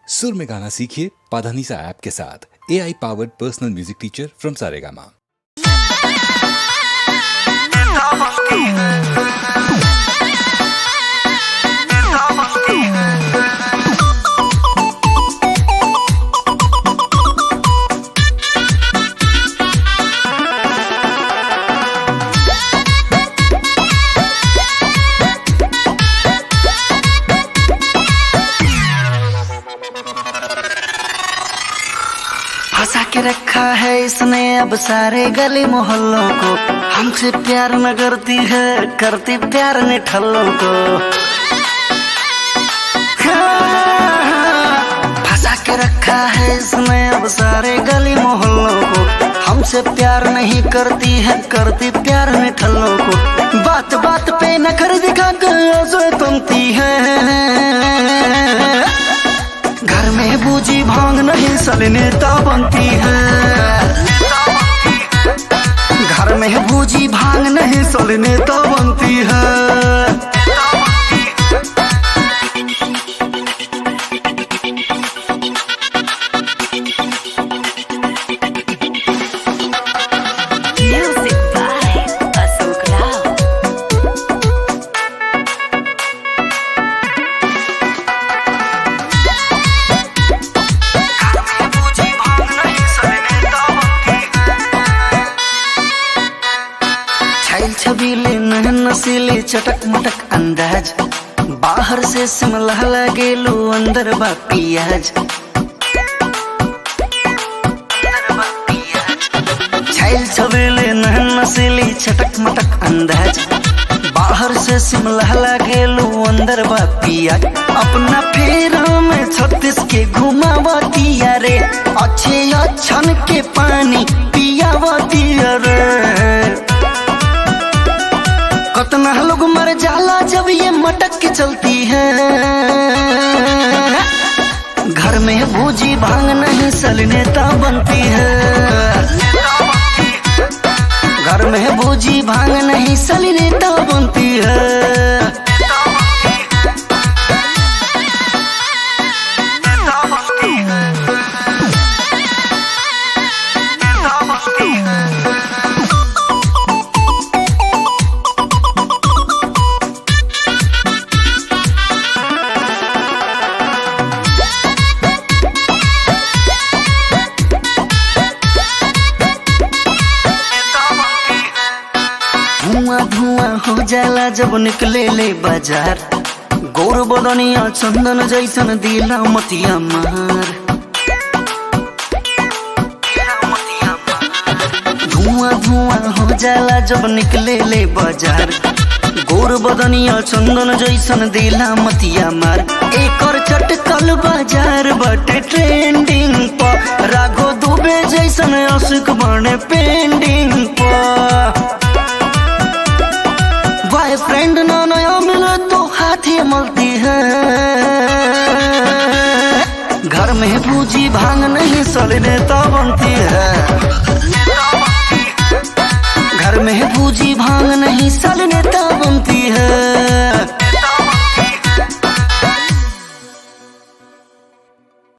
सुर में गाना सीखिए पाधानीसा ऐप के साथ। AI powered personal music teacher from Saregama. फंसा के रखा है इसने अब सारे गली मोहल्लों को। हमसे प्यार न करती है, करती प्यार ने ठल्लों को। फंसा के रखा है इसने अब सारे गली मोहल्लों को। हमसे प्यार नहीं करती है, करती प्यार ने ठल्लों को। बात बात पे नखर दिखा कर तुमती है। घर में बूझी भांग नहीं साले नेता बनती है। घर में बूझी भांग नहीं साले नेता बनती है। छबीले नहन नसीले चटक मटक अंदाज। बाहर से सिमला लगेलू अंदर बा पियाज। छैल छबीले नहन नसीले चटक मटक अंदाज। बाहर से सिमला लगेलू अंदर बा पियाज। अपना फेरा में 36 के घुमावती रे। अच्छे अच्छन के पानी पियावती रे। कतना लोग मर जाला जब ये मटक के चलती है। घर में बूझी भांग नहीं साले नेता बनती है। घर में बूझी भांग नहीं साले नेता बनती है। धुआं धुआं हो जाला जब निकले ले बाजार। गोर बदनिया चंदन जैसन दिला मतिया मार। धुआं धुआं हो जाला जब निकले ले बाजार। गोर बदनिया चंदन जैसन दिला मतिया मार। एकर चटकल बाजार बाटे ट्रेंडिंग पर। राघो दुबे जैसन आशिक बने पेंडिंग पर। बॉयफ्रेंड ना नया मिले तो हाथी मलती है। घर में बूझी भांग नहीं साले नेता बनती है।